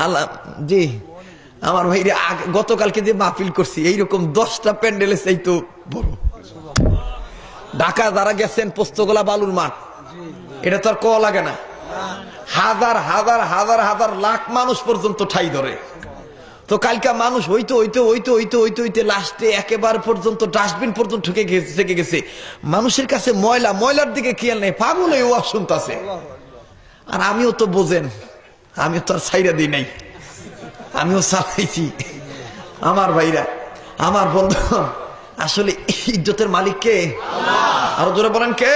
আল্লাহ জি আমার ভাইরা গতকালকে যে মাহফিল করছি এইরকম 10টা প্যান্ডেলের চাইতো বড়। ঢাকা যারা গেছেন পোস্তগোলা বালুর মাঠ, এটা তো আর কোয়া লাগে না, হাজার হাজার হাজার হাজার লাখ মানুষ পর্যন্ত ঠাই ধরে। তো কালকা মানুষ হইতে হইতে হইতে হইতে হইতে হইতে লাস্টে একেবারে পর্যন্ত ডাস্টবিন পর্যন্ত ঠেকে গেছে। মানুষের কাছে ময়লা, ময়লার দিকে খেয়াল নেই, পাগল হয়ে ওয়াজ শুনতাছে। আর আমিও তো বোঝেন, আমিও তো আর ছাইরা দিই নাই, আমিও চালাইছি। আমার ভাইরা, আমার বন্ধু, আসলে ইজ্জতের মালিক কে? আরো জোরে বলেন কে?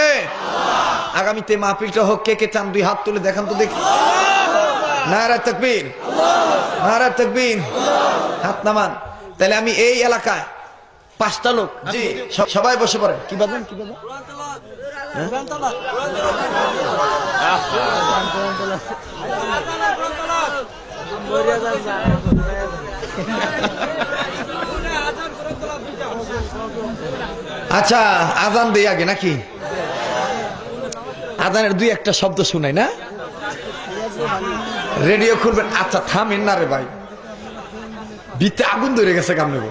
আগামীতে মাহফিলটা হোক, কে কে চান 2 হাত তুলে দেখান তো দেখি। নারা তাকবীর, নারা তাকবীর, হাত নামান। তাহলে আমি এই এলাকায় 5টা লোক, জি সবাই বসে পড়েন। কি বাজবেন? কি বাজবেন? আচ্ছা আজান দেই আগে নাকি? আজানের 2-1টা শব্দ শুনাই না? রেডিও খুলবেন? আচ্ছা থামেন না রে ভাই, বিতে আগুন ধরে গেছে। কাম নেব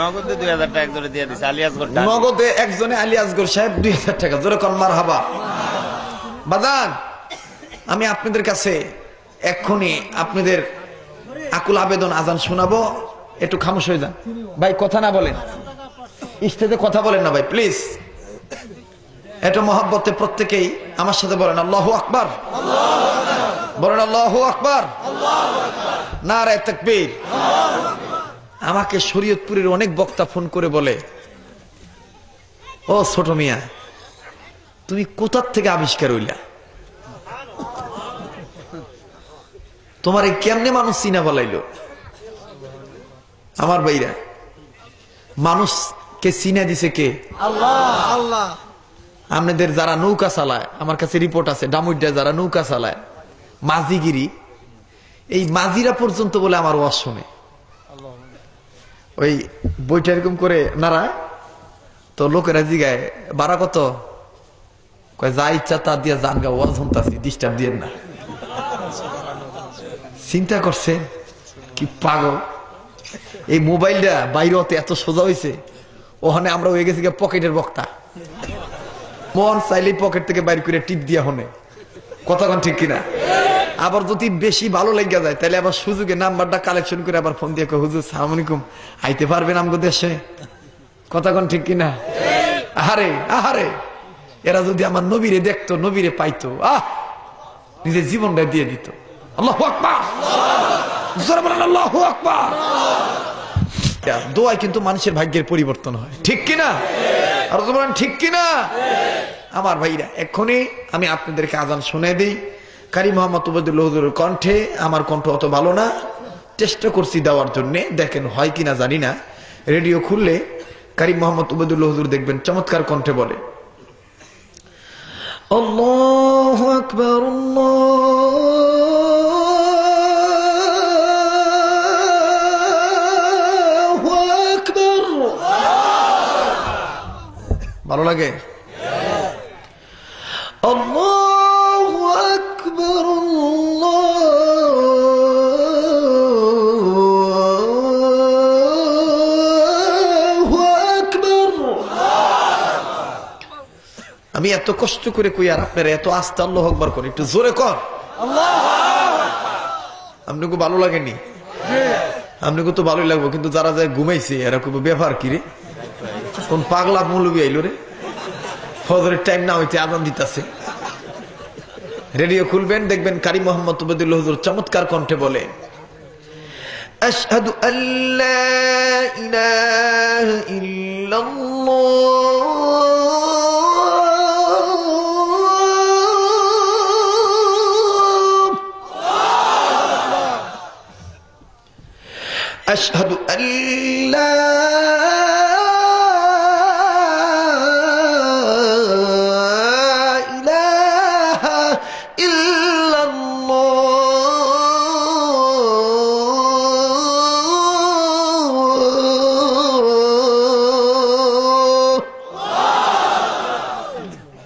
নগদে 2000 টাকা করে দিয়ে দিছে আলিয়াসগর, নগদে একজনে আলিয়াসগর সাহেব 2000 টাকা। জোরে কোন মারহাবা। বাজান, আমি আপনাদের কাছে এক্ষুনি আপনাদের আকুল আবেদন আজান শোনাবো, একটু খামোশ হয়ে যান ভাই, কথা না বলেন, স্টেজে কথা বলেন না ভাই প্লিজ। একটু মহব্বতে প্রত্যেকেই আমার সাথে বলেন আল্লাহু আকবার, বলেন আল্লাহু আকবার, নারে তাকবীর। আমাকে শরীয়তপুরের অনেক বক্তা ফোন করে বলে, ও ছোট মিয়া তুমি কোথার থেকে আবিষ্কার হইলা? তোমার এই কেমনে মানুষ চিনা বলাইলো? আমার ভাইরা, মানুষকে চিনা দিছে কে? আল্লাহ। আল্লাহ। আপনাদের যারা নৌকা চালায়, আমার কাছে রিপোর্ট আছে, ডামুড্ডা যারা নৌকা চালায়, মাঝিগিরি, এই মাঝিরা পর্যন্ত বলে আমার ওয়াজ শুনে। ওই বইটা এরকম করে নাড়ায় তো লোকেরা জিগায় বাড়া কত? কয় যা ইচ্ছা তা দিয়া জান গা, ওয়াজ শুনতাছি, ডিস্টার্ব দিয়েন না। চিন্তা করছে কি পাগল! এই মোবাইলটা বাইরে হতে এত সোজা হয়েছে, ওখানে আমরা হয়ে গেছি পকেটের বক্তা। মন চাইলে পকেট থেকে বাইর করে টিপ দিয়া হনে, কতক্ষণ ঠিক কিনা? আবার যদি বেশি ভালো লেগে যায় তাহলে আবার সুযোগে নাম্বারটা কালেকশন করে আবার ফোন দিয়ে হুজুর সালাম আলাইকুম, আইতে পারবেন আমগো দেশে? কতক্ষণ ঠিক কিনা? আহারে আহারে, এরা যদি আমার নবীরে দেখতো, নবীরে পাইতো, নিজের জীবনটা দিয়ে দিত। আল্লাহু আকবার, আল্লাহু আকবার। দোয়ায় কিন্তু মানুষের ভাগ্যের পরিবর্তন হয়, ঠিক কিনা? আর বলেন ঠিক কিনা? আমার ভাইরা, এক্ষুনি আমি আপনাদেরকে আজান শুনে দিই কারি মোহাম্মদ উবাইদুল্লাহ হুজুরের কণ্ঠে। আমার কণ্ঠ অত ভালো না, চেষ্টা করছি দেওয়ার জন্য, দেখেন হয় কিনা জানি না। রেডিও খুললে কারি মোহাম্মদ উবাইদুল্লাহ হুজুর দেখবেন চমৎকার কণ্ঠে বলে আল্লাহু আকবার, আল্লাহু আকবার। ভালো লাগে? আল্লাহু আকবার, আল্লাহু আকবার। আমি এত কষ্ট করে কই আর আপনারা এত আস্তে আল্লাহু আকবার করে, একটু জোরে কর আল্লাহু আকবার। আপনাকে ভালো লাগেনি? আপনাকে তো ভালোই লাগবে, কিন্তু যারা যায় ঘুমাইছে এরা খুব ব্যাপার কি রে, কোন পাগলা মৌলবি আইলো রে, ফজরের টাইম না হইতে আজান দিতেছে। রেডিও খুলবেন, দেখবেন কারি মোহাম্মদ উবাইদুল্লাহ হুজুর চমৎকার কণ্ঠে বলে আশহাদু আল্লা ইলাহা ইল্লাল্লাহ, আশহাদু আল্লা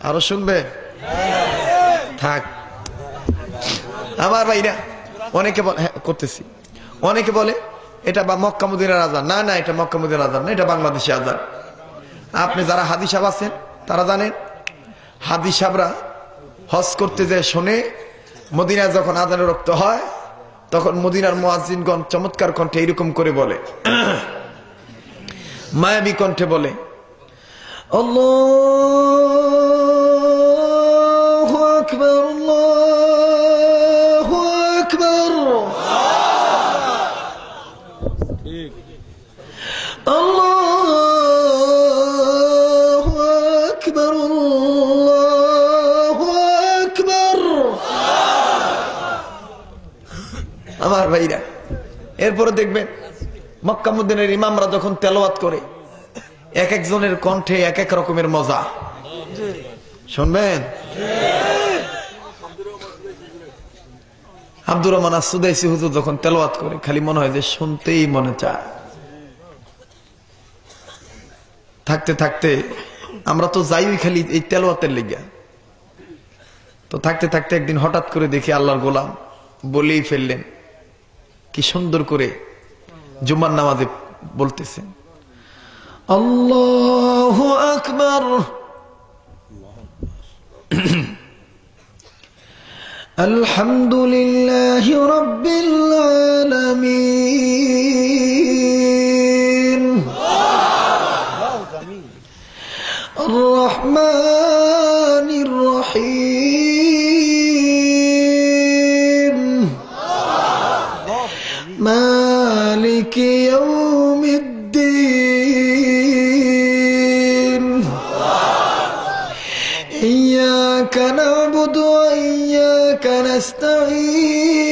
আরো শুনবে? থাক আমার ভাইরা, অনেকে বলে হ্যাঁ করতেছি, অনেকে বলে এটা বা মক্কা মদিনার আজান। না না, এটা মক্কা মদিনার আজান না, এটা বাংলাদেশি আজান। আপনি যারা হাদি সাহেব আছেন তারা জানেন, হাদি সাহেবরা হজ করতে যায় শোনে মদিনায় যখন আজানের রক্ত হয় তখন মদিনার মুয়াজ্জিনগণ চমৎকার কণ্ঠে এইরকম করে বলে, মায়াবী কণ্ঠে বলে, আল্লাহু আকবার, আল্লাহু আকবার, আল্লাহু আকবার, আল্লাহু আকবার। আমার ভাইরা, এরপরে দেখবেন মক্কা মদিনার ইমামরা যখন তেলাওয়াত করে এক একজনের কণ্ঠে এক এক রকমের মজা শুনবেন। আব্দুর রহমান আসুদাইসি হুজুর যখন তেলাওয়াত করে খালি মনে হয় যে শুনতেই মনে চায়। থাকতে থাকতে আমরা তো যাই খালি এই তেলাওয়াতের লেগা, তো থাকতে থাকতে একদিন হঠাৎ করে দেখি আল্লাহর গোলাম বলেই ফেললেন, কি সুন্দর করে জুমার নামাজে বলতেছেন, আল্লাহু আকবার, আলহামদুলিল্লাহি রাব্বিল আলামিন, আর রহমানির রহিম, মালিকি ইয়াউমিদ্দিন, ইয়্যাকা না'বুদু ওয়া ইয়্যাকা নাস্তাঈন,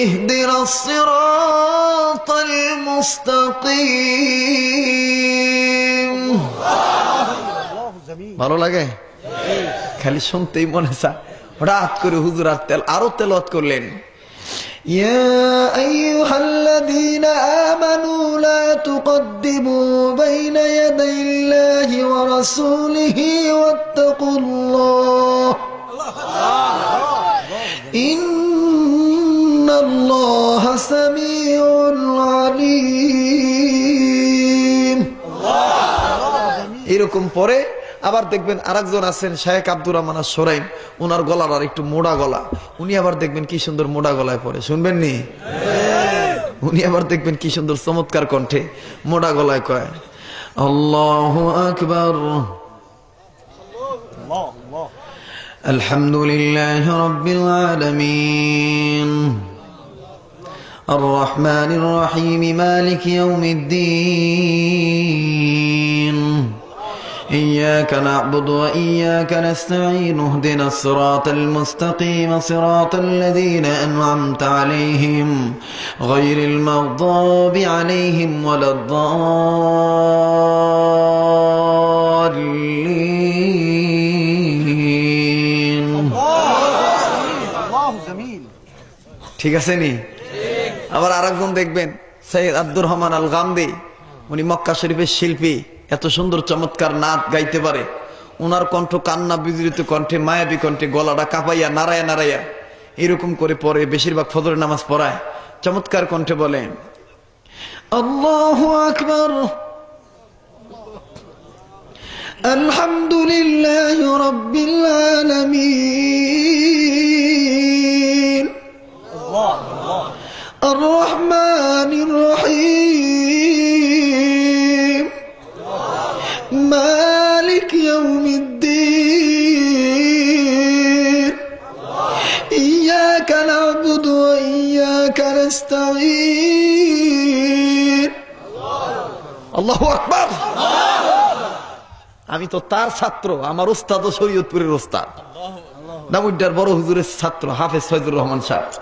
ইহদিনাস সিরাতাল মুস্তাকিম। ভালো লাগে? খালি শুনতেই মনে চায়। হঠাৎ করে হুজুর আরো তেলাওয়াত করলেন, ইয়া আইয়ুহাল্লাযীনা আমানু লা তুকদ্দিমু বাইনা ইয়াদাইল্লাহি ওয়া রাসূলিহি ওয়াত্তাকুল্লাহ, ইন্নাল্লাহা সামিউন আলীম। এরকম পরে আবার দেখবেন আরেকজন আছেন শেখ আব্দুর রহমান সোরাইন, ওনার গলার আর একটু মোড়া গলা, উনি আবার দেখবেন কি সুন্দর মোড়া গলায় পড়ে, শুনবেন নি? উনি আবার দেখবেন কি সুন্দর চমৎকার কণ্ঠে মোড়া গলায় কয়, আল্লাহু আকবার, আলহামদুলিল্লাহি রাব্বিল আলামিন, আর রহমানির রহিম, মালিকি ইয়াউমিদ্দিন, إياك نعبد وإياك نستعين، اهدنا الصراط المستقيم، صراط الذين أنعمت عليهم غير المغضوب عليهم ولا الضالين। ঠিক আছে নি? আবার আরেকজন দেখবেন সৈয়দ আব্দুর রহমান আল গামদি, উনি মক্কা শরীফের শিল্পী, এত সুন্দর চমৎকার নাচ গাইতে পারে। ওনার কণ্ঠ কান্না বিজড়িত কণ্ঠে, মায়াবী কণ্ঠে, গলাটা কাঁপাইয়া নাড়াইয়া নাড়াইয়া এরকম করে পড়ে, বেশিরভাগ ফজরের নামাজ পড়ায়, চমৎকার কণ্ঠে বলেন, আল্লাহু আকবার, আলহামদুলিল্লাহি রাব্বিল আলামিন, আর রহমানির রহিম, মালিক ইয়াউমিদ্দিন, ইয়্যাকা না'বুদু ওয়া ইয়্যাকা নাস্তাঈন। আল্লাহু আকবার। আমি তো তার ছাত্র, আমার উস্তাদ শরীয়তপুরের উস্তাদ, নামুদ্দার বড় হুজুরের ছাত্র হাফেজ ফয়জুর রহমান সাহেব,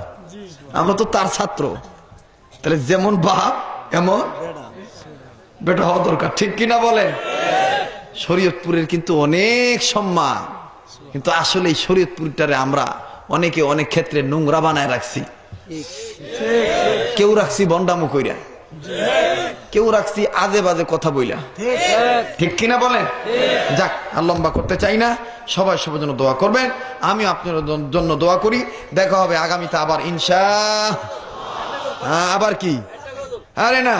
আমরা তো তার ছাত্র। তাহলে যেমন বাপ এমন বেটা হওয়া দরকার, ঠিক কিনা বলেন? শরীয়তপুরের কিন্তু অনেক সম্মান, কিন্তু আসলে এই শরীয়তপুরটারে আমরা অনেকে অনেক ক্ষেত্রে নোংরা বানায় রাখছি। কেউ রাখছি বন্ডামো কইরা, কেউ রাখছি আজে বাজে কথা বইলা, ঠিক কিনা বলেন? যাক, আর লম্বা করতে চাই না, সবাই সবার জন্য দোয়া করবেন, আমি আপনার জন্য দোয়া করি। দেখা হবে আগামীতে আবার আবার কি, আরে না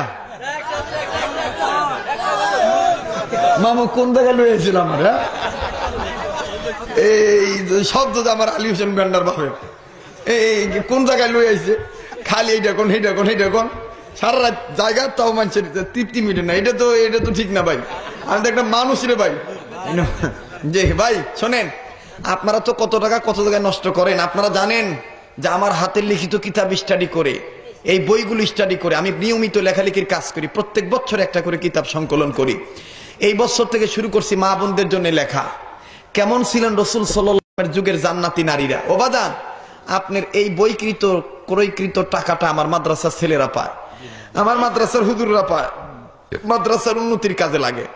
মামু কোন জায়গায় লইয়েছিলাম আমরা, এই শব্দ আমার আলী হোসেন ব্যান্ডার ভাবে এই কোন জায়গায় লই আইছে, খালি এইটা কোন এইটা কোন এইটা কোন, সারা রাত জায়গা তাও মানুষের তৃপ্তি মিটে না। এটা তো ঠিক না ভাই, আমি তো একটা মানুষ রে ভাই। যে ভাই শোনেন, আপনারা তো কত টাকা কত জায়গায় নষ্ট করেন। আপনারা জানেন যে আমার হাতের লিখিত কিতাব স্টাডি করে, এই বইগুলো স্টাডি করে আমি নিয়মিত লেখালেখির কাজ করি, প্রত্যেক বছর একটা করে কিতাব সংকলন করি। এই বছর থেকে শুরু করছি মা বোনদের জন্য লেখা, কেমন ছিলেন রসুল সাল্লাল্লাহু আলাইহি ওয়াসাল্লামের যুগের জান্নাতি নারীরা। ও বাজান, আপনার এই বইকৃত ক্রয়কৃত টাকাটা আমার মাদ্রাসার ছেলেরা পায়, আমার মাদ্রাসার হুজুররা পায়, মাদ্রাসার উন্নতির কাজে লাগে।